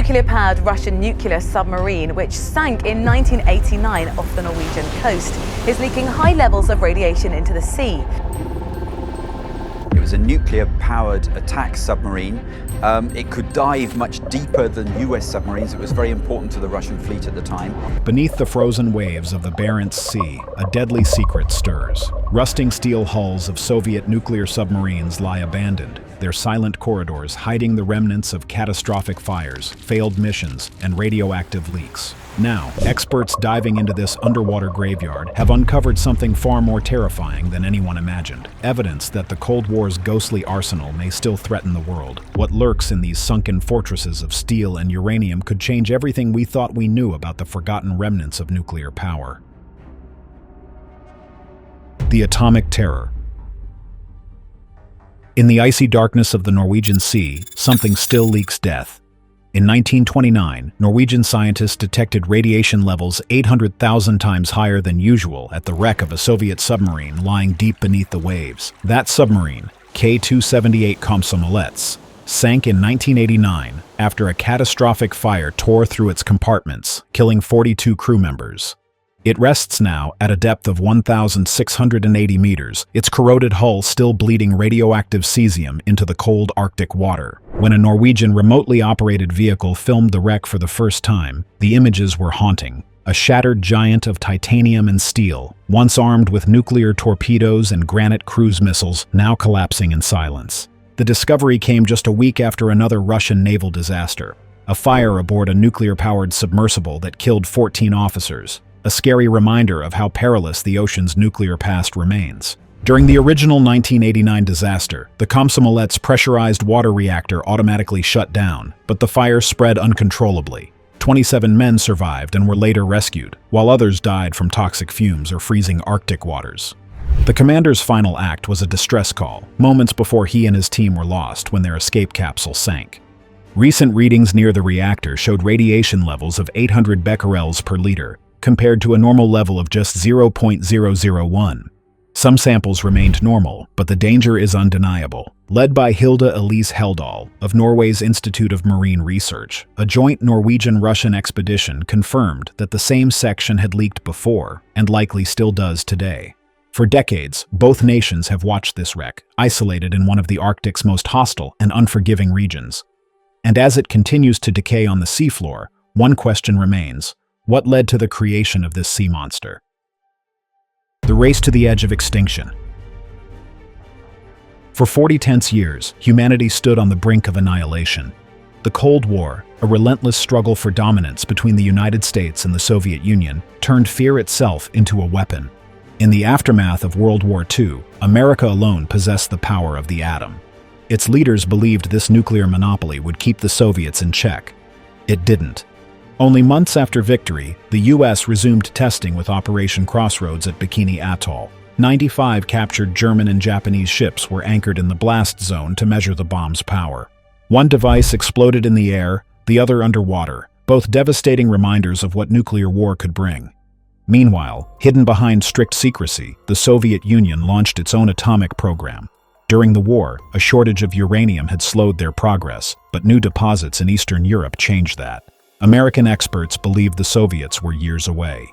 nuclear-powered Russian nuclear submarine, which sank in 1989 off the Norwegian coast, is leaking high levels of radiation into the sea. It was a nuclear-powered attack submarine. It could dive much deeper than US submarines. It was very important to the Russian fleet at the time. Beneath the frozen waves of the Barents Sea, a deadly secret stirs. Rusting steel hulls of Soviet nuclear submarines lie abandoned, their silent corridors hiding the remnants of catastrophic fires, failed missions, and radioactive leaks. Now, experts diving into this underwater graveyard have uncovered something far more terrifying than anyone imagined. Evidence that the Cold War's ghostly arsenal may still threaten the world. What lurks in these sunken fortresses of steel and uranium could change everything we thought we knew about the forgotten remnants of nuclear power. The atomic terror. In the icy darkness of the Norwegian Sea, something still leaks death. In 1929, Norwegian scientists detected radiation levels 800,000 times higher than usual at the wreck of a Soviet submarine lying deep beneath the waves. That submarine, K-278 Komsomolets, sank in 1989 after a catastrophic fire tore through its compartments, killing 42 crew members. It rests now at a depth of 1,680 meters, its corroded hull still bleeding radioactive cesium into the cold Arctic water. When a Norwegian remotely operated vehicle filmed the wreck for the first time, the images were haunting. A shattered giant of titanium and steel, once armed with nuclear torpedoes and granite cruise missiles, now collapsing in silence. The discovery came just a week after another Russian naval disaster, a fire aboard a nuclear-powered submersible that killed 14 officers. A scary reminder of how perilous the ocean's nuclear past remains. During the original 1989 disaster, the Komsomolets pressurized water reactor automatically shut down, but the fire spread uncontrollably. 27 men survived and were later rescued, while others died from toxic fumes or freezing Arctic waters. The commander's final act was a distress call, moments before he and his team were lost when their escape capsule sank. Recent readings near the reactor showed radiation levels of 800 becquerels per liter, compared to a normal level of just 0.001. Some samples remained normal, but the danger is undeniable. Led by Hilda Elise Heldal of Norway's Institute of Marine Research, a joint Norwegian-Russian expedition confirmed that the same section had leaked before, and likely still does today. For decades, both nations have watched this wreck, isolated in one of the Arctic's most hostile and unforgiving regions. And as it continues to decay on the seafloor, one question remains: what led to the creation of this sea monster? The race to the edge of extinction. For 40 tense years, humanity stood on the brink of annihilation. The Cold War, a relentless struggle for dominance between the United States and the Soviet Union, turned fear itself into a weapon. In the aftermath of World War II, America alone possessed the power of the atom. Its leaders believed this nuclear monopoly would keep the Soviets in check. It didn't. Only months after victory, the U.S. resumed testing with Operation Crossroads at Bikini Atoll. 95 captured German and Japanese ships were anchored in the blast zone to measure the bomb's power. One device exploded in the air, the other underwater, both devastating reminders of what nuclear war could bring. Meanwhile, hidden behind strict secrecy, the Soviet Union launched its own atomic program. During the war, a shortage of uranium had slowed their progress, but new deposits in Eastern Europe changed that. American experts believed the Soviets were years away.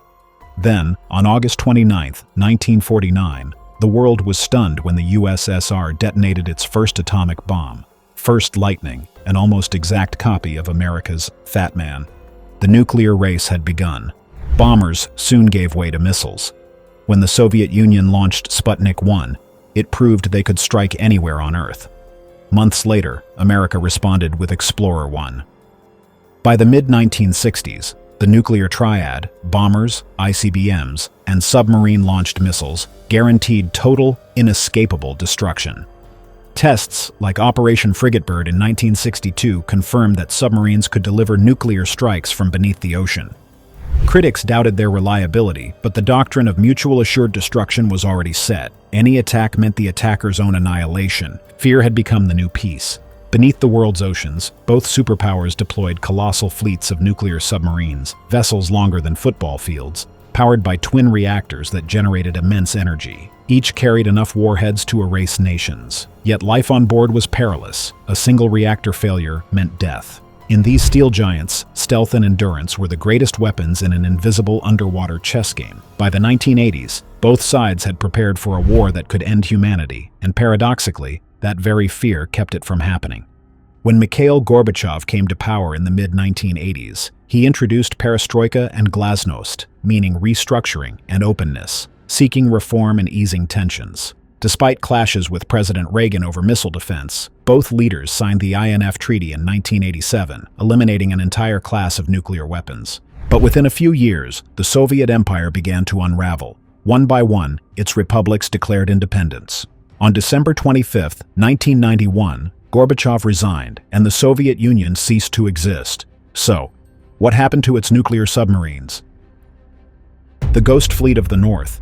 Then, on August 29, 1949, the world was stunned when the USSR detonated its first atomic bomb. First Lightning, an almost exact copy of America's Fat Man. The nuclear race had begun. Bombers soon gave way to missiles. When the Soviet Union launched Sputnik 1, it proved they could strike anywhere on Earth. Months later, America responded with Explorer 1. By the mid-1960s, the nuclear triad, bombers, ICBMs, and submarine-launched missiles, guaranteed total, inescapable destruction. Tests like Operation Frigatebird in 1962 confirmed that submarines could deliver nuclear strikes from beneath the ocean. Critics doubted their reliability, but the doctrine of mutual assured destruction was already set. Any attack meant the attacker's own annihilation. Fear had become the new peace. Beneath the world's oceans, both superpowers deployed colossal fleets of nuclear submarines, vessels longer than football fields, powered by twin reactors that generated immense energy. Each carried enough warheads to erase nations. Yet life on board was perilous. A single reactor failure meant death. In these steel giants, stealth and endurance were the greatest weapons in an invisible underwater chess game. By the 1980s, both sides had prepared for a war that could end humanity, and paradoxically, that very fear kept it from happening. When Mikhail Gorbachev came to power in the mid-1980s, he introduced perestroika and glasnost, meaning restructuring and openness, seeking reform and easing tensions. Despite clashes with President Reagan over missile defense, both leaders signed the INF Treaty in 1987, eliminating an entire class of nuclear weapons. But within a few years, the Soviet Empire began to unravel. One by one, its republics declared independence. On December 25, 1991, Gorbachev resigned, and the Soviet Union ceased to exist. So, what happened to its nuclear submarines? The Ghost Fleet of the North.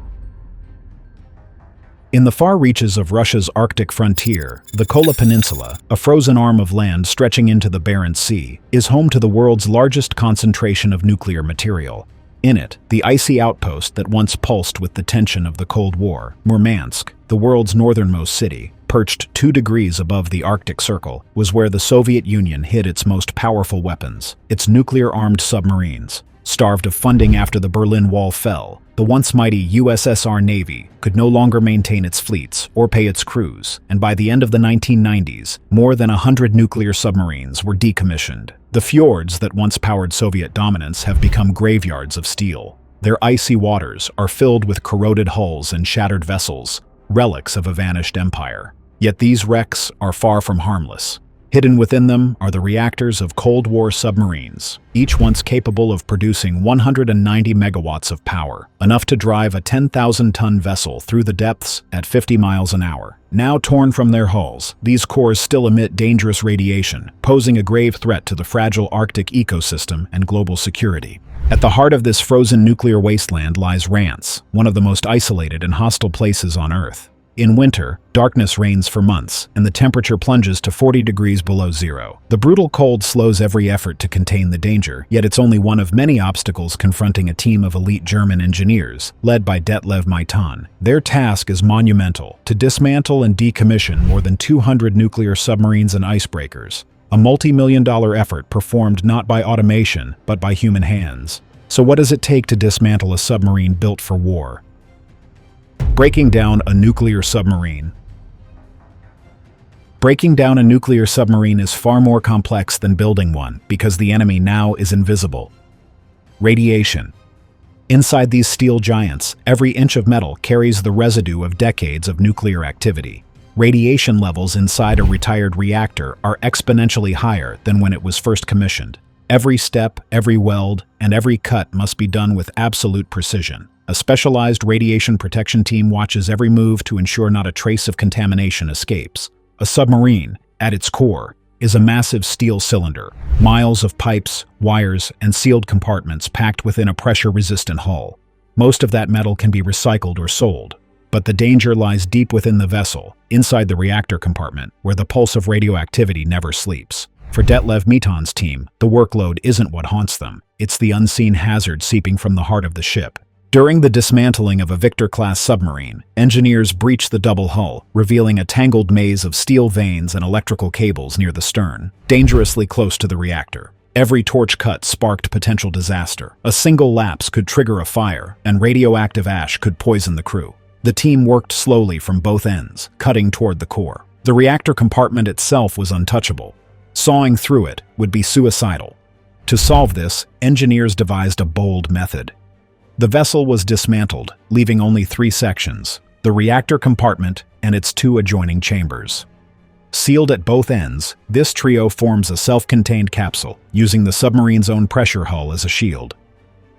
In the far reaches of Russia's Arctic frontier, the Kola Peninsula, a frozen arm of land stretching into the Barents Sea, is home to the world's largest concentration of nuclear material. In it, the icy outpost that once pulsed with the tension of the Cold War, Murmansk, the world's northernmost city, perched 2 degrees above the Arctic Circle, was where the Soviet Union hid its most powerful weapons, its nuclear-armed submarines. Starved of funding after the Berlin Wall fell, the once mighty USSR Navy could no longer maintain its fleets or pay its crews, and by the end of the 1990s, more than 100 nuclear submarines were decommissioned. The fjords that once powered Soviet dominance have become graveyards of steel. Their icy waters are filled with corroded hulls and shattered vessels, relics of a vanished empire. Yet these wrecks are far from harmless. Hidden within them are the reactors of Cold War submarines, each once capable of producing 190 megawatts of power, enough to drive a 10,000-ton vessel through the depths at 50 miles an hour. Now torn from their hulls, these cores still emit dangerous radiation, posing a grave threat to the fragile Arctic ecosystem and global security. At the heart of this frozen nuclear wasteland lies Rance, one of the most isolated and hostile places on Earth. In winter, darkness reigns for months, and the temperature plunges to 40 degrees below zero. The brutal cold slows every effort to contain the danger, yet it's only one of many obstacles confronting a team of elite German engineers, led by Detlev Maitan. Their task is monumental: to dismantle and decommission more than 200 nuclear submarines and icebreakers. A multi-million-dollar effort performed not by automation, but by human hands. So what does it take to dismantle a submarine built for war? Breaking down a nuclear submarine. Breaking down a nuclear submarine is far more complex than building one, because the enemy now is invisible. Radiation. Inside these steel giants, every inch of metal carries the residue of decades of nuclear activity. Radiation levels inside a retired reactor are exponentially higher than when it was first commissioned. Every step, every weld, and every cut must be done with absolute precision. A specialized radiation protection team watches every move to ensure not a trace of contamination escapes. A submarine, at its core, is a massive steel cylinder, miles of pipes, wires, and sealed compartments packed within a pressure-resistant hull. Most of that metal can be recycled or sold, but the danger lies deep within the vessel, inside the reactor compartment, where the pulse of radioactivity never sleeps. For Detlev Maitan's team, the workload isn't what haunts them. It's the unseen hazard seeping from the heart of the ship. During the dismantling of a Victor-class submarine, engineers breached the double hull, revealing a tangled maze of steel vanes and electrical cables near the stern, dangerously close to the reactor. Every torch cut sparked potential disaster. A single lapse could trigger a fire, and radioactive ash could poison the crew. The team worked slowly from both ends, cutting toward the core. The reactor compartment itself was untouchable. Sawing through it would be suicidal. To solve this, engineers devised a bold method. The vessel was dismantled, leaving only 3 sections: the reactor compartment and its 2 adjoining chambers. Sealed at both ends, this trio forms a self-contained capsule, using the submarine's own pressure hull as a shield.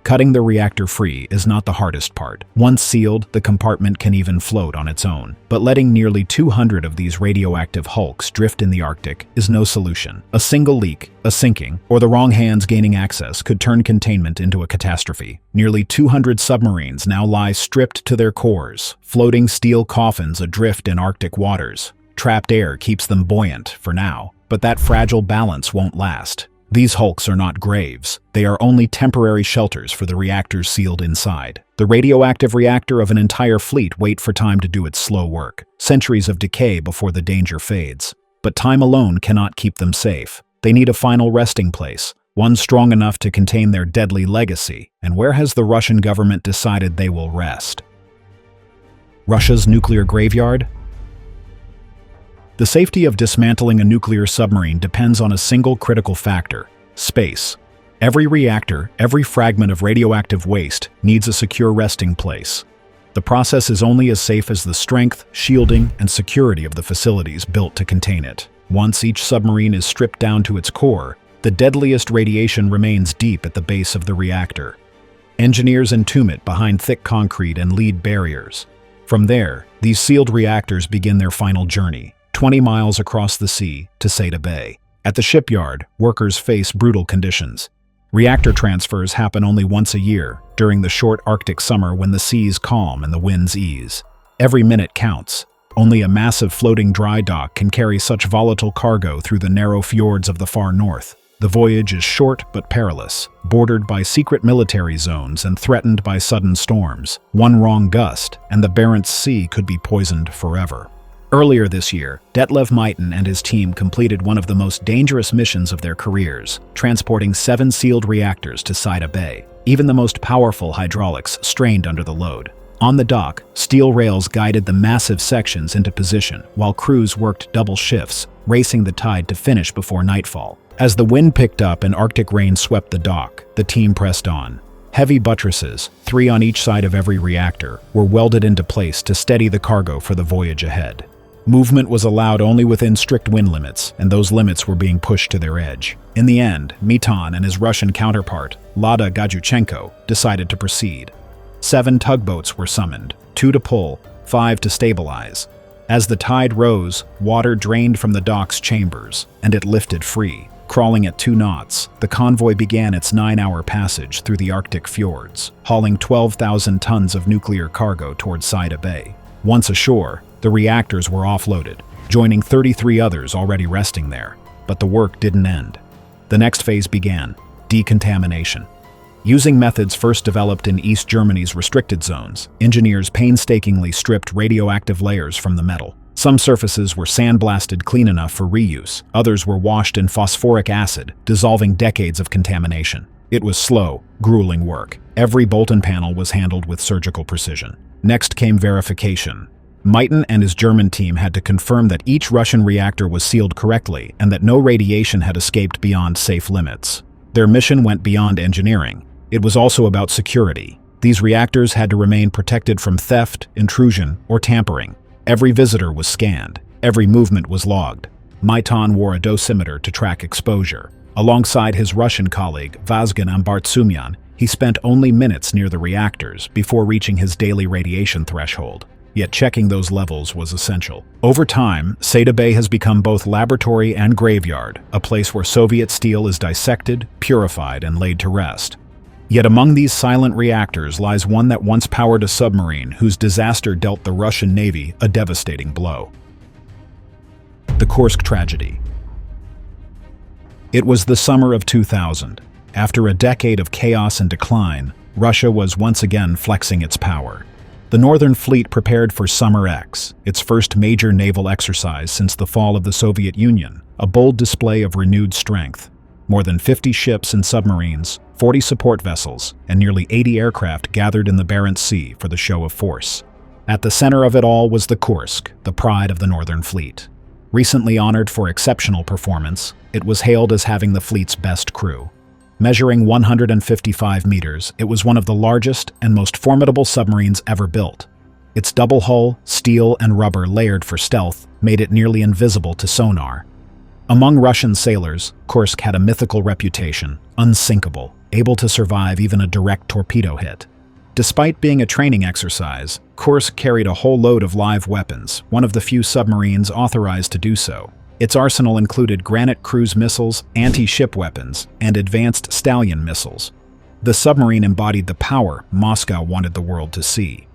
Cutting the reactor free is not the hardest part. Once sealed, the compartment can even float on its own. But letting nearly 200 of these radioactive hulks drift in the Arctic is no solution. A single leak, a sinking, or the wrong hands gaining access could turn containment into a catastrophe. Nearly 200 submarines now lie stripped to their cores, floating steel coffins adrift in Arctic waters. Trapped air keeps them buoyant for now, but that fragile balance won't last. These hulks are not graves. They are only temporary shelters for the reactors sealed inside. The radioactive reactor of an entire fleet wait for time to do its slow work. Centuries of decay before the danger fades. But time alone cannot keep them safe. They need a final resting place, one strong enough to contain their deadly legacy. And where has the Russian government decided they will rest? Russia's nuclear graveyard? The safety of dismantling a nuclear submarine depends on a single critical factor: space. Every reactor, every fragment of radioactive waste needs a secure resting place. The process is only as safe as the strength, shielding, and security of the facilities built to contain it. Once each submarine is stripped down to its core, the deadliest radiation remains deep at the base of the reactor. Engineers entomb it behind thick concrete and lead barriers. From there, these sealed reactors begin their final journey, 20 miles across the sea to Seda Bay. At the shipyard, workers face brutal conditions. Reactor transfers happen only once a year, during the short Arctic summer when the seas calm and the winds ease. Every minute counts. Only a massive floating dry dock can carry such volatile cargo through the narrow fjords of the far north. The voyage is short but perilous, bordered by secret military zones and threatened by sudden storms. One wrong gust, and the Barents Sea could be poisoned forever. Earlier this year, Detlev Maitin and his team completed one of the most dangerous missions of their careers, transporting 7 sealed reactors to Seda Bay. Even the most powerful hydraulics strained under the load. On the dock, steel rails guided the massive sections into position, while crews worked double shifts, racing the tide to finish before nightfall. As the wind picked up and Arctic rain swept the dock, the team pressed on. Heavy buttresses, 3 on each side of every reactor, were welded into place to steady the cargo for the voyage ahead. Movement was allowed only within strict wind limits, and those limits were being pushed to their edge. In the end, Maitin and his Russian counterpart, Lada Gajuchenko, decided to proceed. 7 tugboats were summoned, 2 to pull, 5 to stabilize. As the tide rose, water drained from the dock's chambers, and it lifted free. Crawling at 2 knots, the convoy began its 9-hour passage through the Arctic fjords, hauling 12,000 tons of nuclear cargo toward Seda Bay. Once ashore, the reactors were offloaded, joining 33 others already resting there. But the work didn't end. The next phase began: decontamination. Using methods first developed in East Germany's restricted zones, engineers painstakingly stripped radioactive layers from the metal. Some surfaces were sandblasted clean enough for reuse, others were washed in phosphoric acid, dissolving decades of contamination. It was slow, grueling work. Every bolt and panel was handled with surgical precision. Next came verification. Maitin and his German team had to confirm that each Russian reactor was sealed correctly and that no radiation had escaped beyond safe limits. Their mission went beyond engineering. It was also about security. These reactors had to remain protected from theft, intrusion, or tampering. Every visitor was scanned. Every movement was logged. Maitin wore a dosimeter to track exposure. Alongside his Russian colleague, Vazgen Ambartsumyan, he spent only minutes near the reactors before reaching his daily radiation threshold. Yet checking those levels was essential. Over time, Seda Bay has become both laboratory and graveyard, a place where Soviet steel is dissected, purified, and laid to rest. Yet among these silent reactors lies one that once powered a submarine whose disaster dealt the Russian Navy a devastating blow. The Kursk tragedy. It was the summer of 2000. After a decade of chaos and decline, Russia was once again flexing its power. The Northern Fleet prepared for Summer X, its first major naval exercise since the fall of the Soviet Union, a bold display of renewed strength. More than 50 ships and submarines, 40 support vessels, and nearly 80 aircraft gathered in the Barents Sea for the show of force. At the center of it all was the Kursk, the pride of the Northern Fleet. Recently honored for exceptional performance, it was hailed as having the fleet's best crew. Measuring 155 meters, it was one of the largest and most formidable submarines ever built. Its double hull, steel and rubber layered for stealth, made it nearly invisible to sonar. Among Russian sailors, Kursk had a mythical reputation, unsinkable, able to survive even a direct torpedo hit. Despite being a training exercise, Kursk carried a whole load of live weapons, one of the few submarines authorized to do so. Its arsenal included Granite cruise missiles, anti-ship weapons, and advanced Stallion missiles. The submarine embodied the power Moscow wanted the world to see.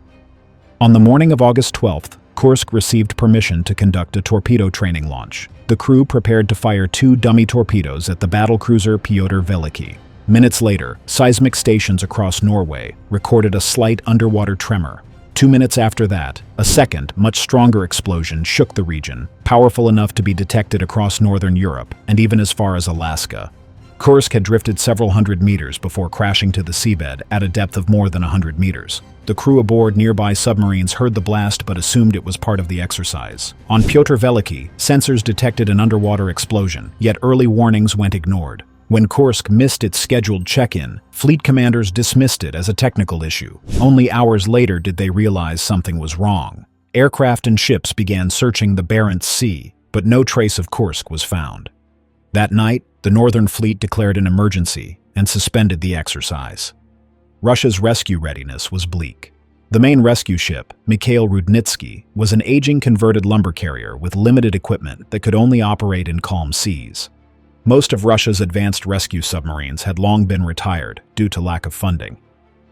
On the morning of August 12th, Kursk received permission to conduct a torpedo training launch. The crew prepared to fire 2 dummy torpedoes at the battlecruiser Pyotr Veliki. Minutes later, seismic stations across Norway recorded a slight underwater tremor. 2 minutes after that, a second, much stronger explosion shook the region, powerful enough to be detected across northern Europe and even as far as Alaska. Kursk had drifted several hundred meters before crashing to the seabed at a depth of more than 100 meters. The crew aboard nearby submarines heard the blast but assumed it was part of the exercise. On Pyotr Veliky, sensors detected an underwater explosion, yet early warnings went ignored. When Kursk missed its scheduled check-in, fleet commanders dismissed it as a technical issue. Only hours later did they realize something was wrong. Aircraft and ships began searching the Barents Sea, but no trace of Kursk was found. That night, the Northern Fleet declared an emergency and suspended the exercise. Russia's rescue readiness was bleak. The main rescue ship, Mikhail Rudnitsky, was an aging converted lumber carrier with limited equipment that could only operate in calm seas. Most of Russia's advanced rescue submarines had long been retired due to lack of funding.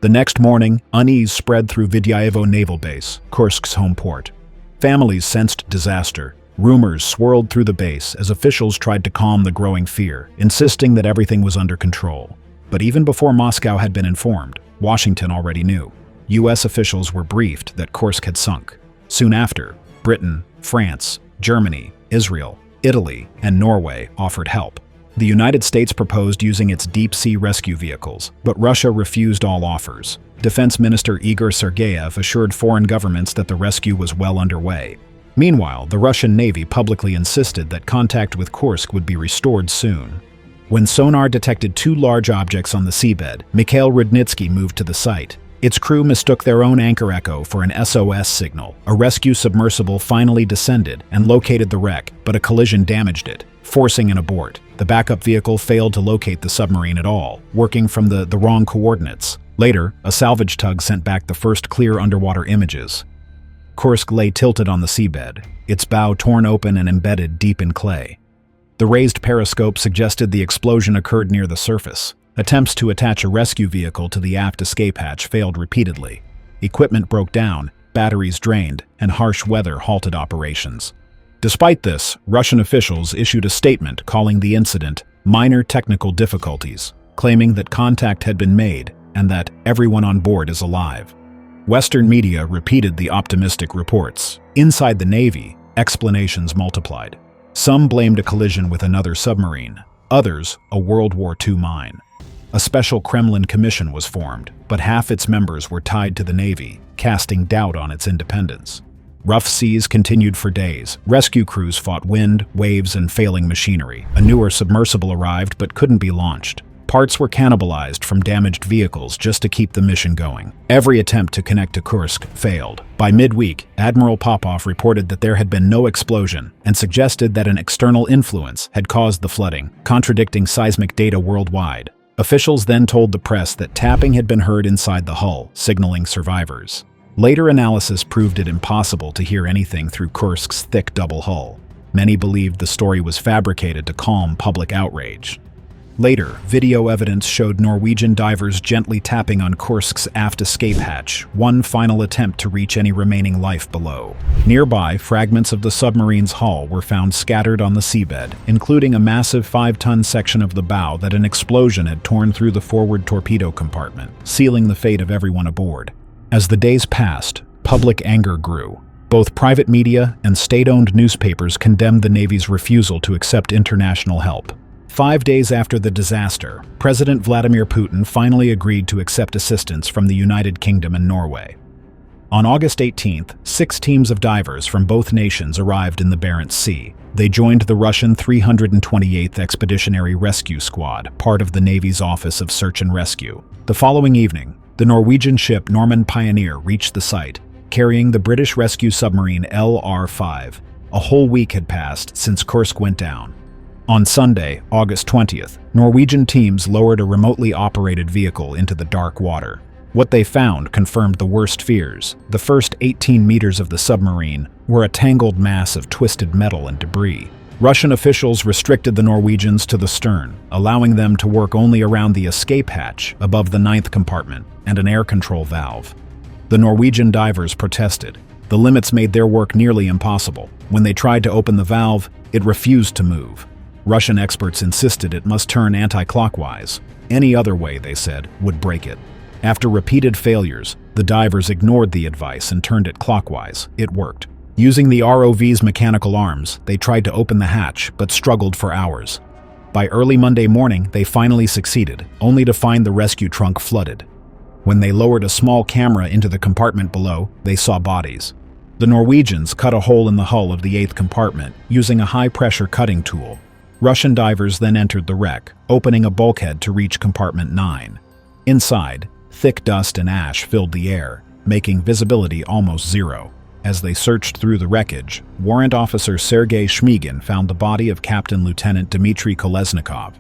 The next morning, unease spread through Vidyayevo Naval Base, Kursk's home port. Families sensed disaster. Rumors swirled through the base as officials tried to calm the growing fear, insisting that everything was under control. But even before Moscow had been informed, Washington already knew. U.S. officials were briefed that Kursk had sunk. Soon after, Britain, France, Germany, Israel, Italy, and Norway offered help. The United States proposed using its deep-sea rescue vehicles, but Russia refused all offers. Defense Minister Igor Sergeyev assured foreign governments that the rescue was well underway. Meanwhile, the Russian Navy publicly insisted that contact with Kursk would be restored soon. When sonar detected 2 large objects on the seabed, Mikhail Rudnitsky moved to the site. Its crew mistook their own anchor echo for an SOS signal. A rescue submersible finally descended and located the wreck, but a collision damaged it, forcing an abort. The backup vehicle failed to locate the submarine at all, working from the wrong coordinates. Later, a salvage tug sent back the first clear underwater images. Kursk lay tilted on the seabed, its bow torn open and embedded deep in clay. The raised periscope suggested the explosion occurred near the surface. Attempts to attach a rescue vehicle to the aft escape hatch failed repeatedly. Equipment broke down, batteries drained, and harsh weather halted operations. Despite this, Russian officials issued a statement calling the incident minor technical difficulties, claiming that contact had been made and that everyone on board is alive. Western media repeated the optimistic reports. Inside the Navy, explanations multiplied. Some blamed a collision with another submarine, others a World War II mine. A special Kremlin commission was formed, but half its members were tied to the Navy, casting doubt on its independence. Rough seas continued for days. Rescue crews fought wind, waves, and failing machinery. A newer submersible arrived but couldn't be launched. Parts were cannibalized from damaged vehicles just to keep the mission going. Every attempt to connect to Kursk failed. By midweek, Admiral Popov reported that there had been no explosion and suggested that an external influence had caused the flooding, contradicting seismic data worldwide. Officials then told the press that tapping had been heard inside the hull, signaling survivors. Later analysis proved it impossible to hear anything through Kursk's thick double hull. Many believed the story was fabricated to calm public outrage. Later, video evidence showed Norwegian divers gently tapping on Kursk's aft escape hatch, one final attempt to reach any remaining life below. Nearby, fragments of the submarine's hull were found scattered on the seabed, including a massive 5-ton section of the bow that an explosion had torn through the forward torpedo compartment, sealing the fate of everyone aboard. As the days passed, public anger grew. Both private media and state-owned newspapers condemned the Navy's refusal to accept international help. 5 days after the disaster, President Vladimir Putin finally agreed to accept assistance from the United Kingdom and Norway. On August 18th, 6 teams of divers from both nations arrived in the Barents Sea. They joined the Russian 328th Expeditionary Rescue Squad, part of the Navy's Office of Search and Rescue. The following evening, the Norwegian ship Normand Pioneer reached the site, carrying the British rescue submarine LR-5. A whole week had passed since Kursk went down. On Sunday, August 20th, Norwegian teams lowered a remotely operated vehicle into the dark water. What they found confirmed the worst fears. The first 18 meters of the submarine were a tangled mass of twisted metal and debris. Russian officials restricted the Norwegians to the stern, allowing them to work only around the escape hatch above the 9th compartment and an air control valve. The Norwegian divers protested. The limits made their work nearly impossible. When they tried to open the valve, it refused to move. Russian experts insisted it must turn anti-clockwise. Any other way, they said, would break it. After repeated failures, the divers ignored the advice and turned it clockwise. It worked. Using the ROV's mechanical arms, they tried to open the hatch, but struggled for hours. By early Monday morning, they finally succeeded, only to find the rescue trunk flooded. When they lowered a small camera into the compartment below, they saw bodies. The Norwegians cut a hole in the hull of the 8th compartment using a high-pressure cutting tool. Russian divers then entered the wreck, opening a bulkhead to reach compartment 9. Inside, thick dust and ash filled the air, making visibility almost zero. As they searched through the wreckage, Warrant Officer Sergei Shmygin found the body of Captain Lieutenant Dmitry Kolesnikov.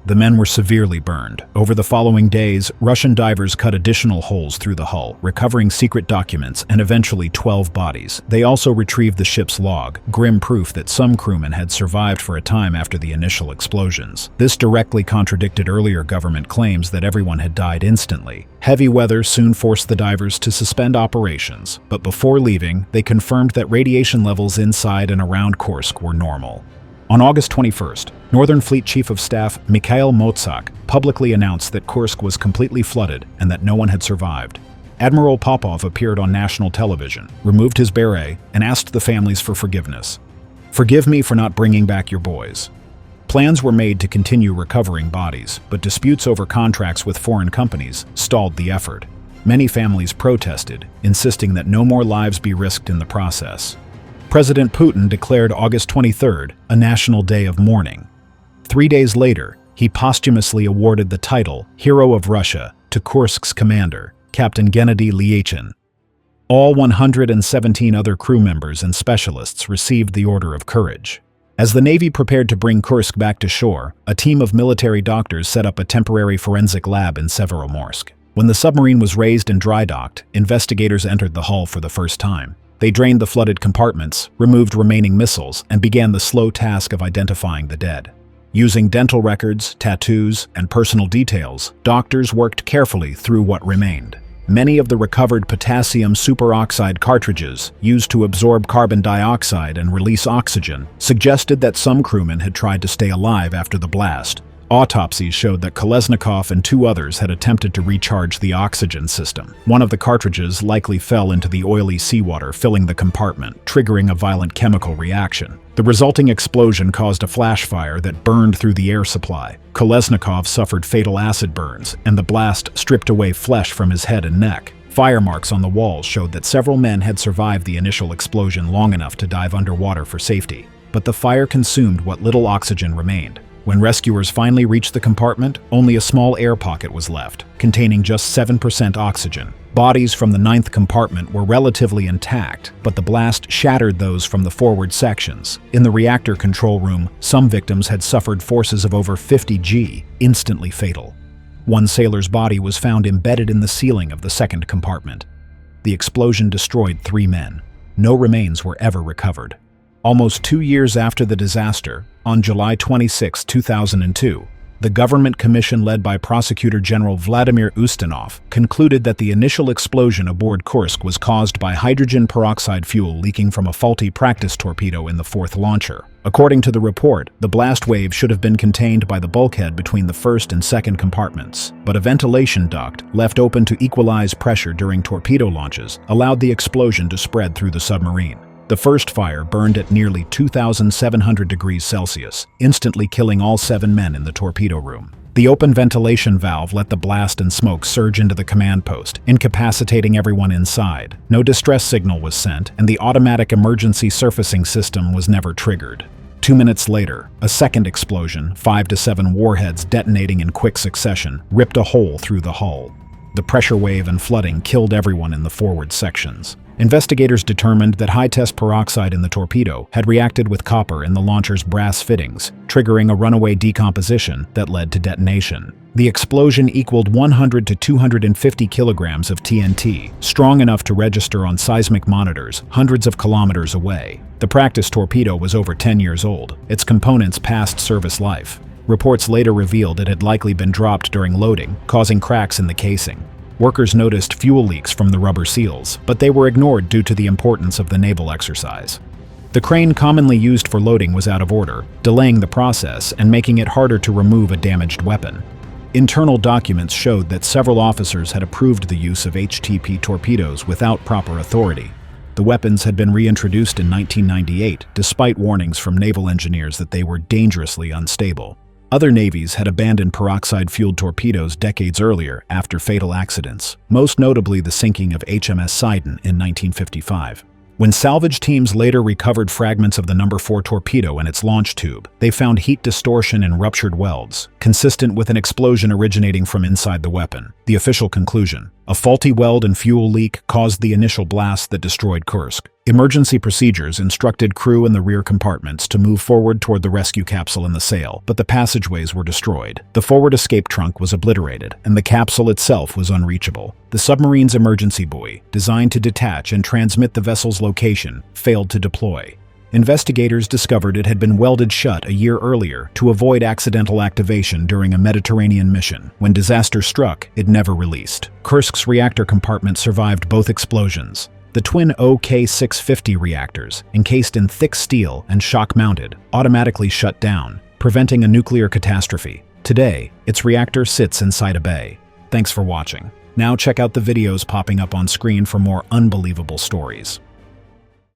The men were severely burned. Over the following days, Russian divers cut additional holes through the hull, recovering secret documents and eventually 12 bodies. They also retrieved the ship's log, grim proof that some crewmen had survived for a time after the initial explosions. This directly contradicted earlier government claims that everyone had died instantly. Heavy weather soon forced the divers to suspend operations, but before leaving, they confirmed that radiation levels inside and around Kursk were normal. On August 21st, Northern Fleet Chief of Staff Mikhail Motsak publicly announced that Kursk was completely flooded and that no one had survived. Admiral Popov appeared on national television, removed his beret, and asked the families for forgiveness. "Forgive me for not bringing back your boys." Plans were made to continue recovering bodies, but disputes over contracts with foreign companies stalled the effort. Many families protested, insisting that no more lives be risked in the process. President Putin declared August 23rd a national day of mourning. 3 days later, he posthumously awarded the title Hero of Russia to Kursk's commander, Captain Gennady Lyachin. All 117 other crew members and specialists received the Order of Courage. As the Navy prepared to bring Kursk back to shore, a team of military doctors set up a temporary forensic lab in Severomorsk. When the submarine was raised and dry docked, investigators entered the hull for the first time. They drained the flooded compartments, removed remaining missiles, and began the slow task of identifying the dead. Using dental records, tattoos, and personal details, doctors worked carefully through what remained. Many of the recovered potassium superoxide cartridges, used to absorb carbon dioxide and release oxygen, suggested that some crewmen had tried to stay alive after the blast. Autopsies showed that Kolesnikov and 2 others had attempted to recharge the oxygen system. One of the cartridges likely fell into the oily seawater filling the compartment, triggering a violent chemical reaction. The resulting explosion caused a flash fire that burned through the air supply. Kolesnikov suffered fatal acid burns, and the blast stripped away flesh from his head and neck. Fire marks on the walls showed that several men had survived the initial explosion long enough to dive underwater for safety. But the fire consumed what little oxygen remained. When rescuers finally reached the compartment, only a small air pocket was left, containing just 7% oxygen. Bodies from the 9th compartment were relatively intact, but the blast shattered those from the forward sections. In the reactor control room, some victims had suffered forces of over 50 G, instantly fatal. One sailor's body was found embedded in the ceiling of the 2nd compartment. The explosion destroyed 3 men. No remains were ever recovered. Almost 2 years after the disaster, on July 26, 2002, the government commission led by Prosecutor General Vladimir Ustinov concluded that the initial explosion aboard Kursk was caused by hydrogen peroxide fuel leaking from a faulty practice torpedo in the 4th launcher. According to the report, the blast wave should have been contained by the bulkhead between the 1st and 2nd compartments, but a ventilation duct, left open to equalize pressure during torpedo launches, allowed the explosion to spread through the submarine. The first fire burned at nearly 2,700 degrees Celsius, instantly killing all 7 men in the torpedo room. The open ventilation valve let the blast and smoke surge into the command post, incapacitating everyone inside. No distress signal was sent, and the automatic emergency surfacing system was never triggered. 2 minutes later, a second explosion, 5 to 7 warheads detonating in quick succession, ripped a hole through the hull. The pressure wave and flooding killed everyone in the forward sections. Investigators determined that high-test peroxide in the torpedo had reacted with copper in the launcher's brass fittings, triggering a runaway decomposition that led to detonation. The explosion equaled 100 to 250 kilograms of TNT, strong enough to register on seismic monitors hundreds of kilometers away. The practice torpedo was over 10 years old, its components past service life. Reports later revealed it had likely been dropped during loading, causing cracks in the casing. Workers noticed fuel leaks from the rubber seals, but they were ignored due to the importance of the naval exercise. The crane commonly used for loading was out of order, delaying the process and making it harder to remove a damaged weapon. Internal documents showed that several officers had approved the use of HTP torpedoes without proper authority. The weapons had been reintroduced in 1998, despite warnings from naval engineers that they were dangerously unstable. Other navies had abandoned peroxide-fueled torpedoes decades earlier after fatal accidents, most notably the sinking of HMS Sidon in 1955. When salvage teams later recovered fragments of the No. 4 torpedo and its launch tube, they found heat distortion and ruptured welds, consistent with an explosion originating from inside the weapon. The official conclusion: a faulty weld and fuel leak caused the initial blast that destroyed Kursk. Emergency procedures instructed crew in the rear compartments to move forward toward the rescue capsule in the sail, but the passageways were destroyed. The forward escape trunk was obliterated, and the capsule itself was unreachable. The submarine's emergency buoy, designed to detach and transmit the vessel's location, failed to deploy. Investigators discovered it had been welded shut a year earlier to avoid accidental activation during a Mediterranean mission. When disaster struck, it never released. Kursk's reactor compartment survived both explosions. The twin OK-650 reactors, encased in thick steel and shock-mounted, automatically shut down, preventing a nuclear catastrophe. Today, its reactor sits inside a bay. Thanks for watching. Now check out the videos popping up on screen for more unbelievable stories.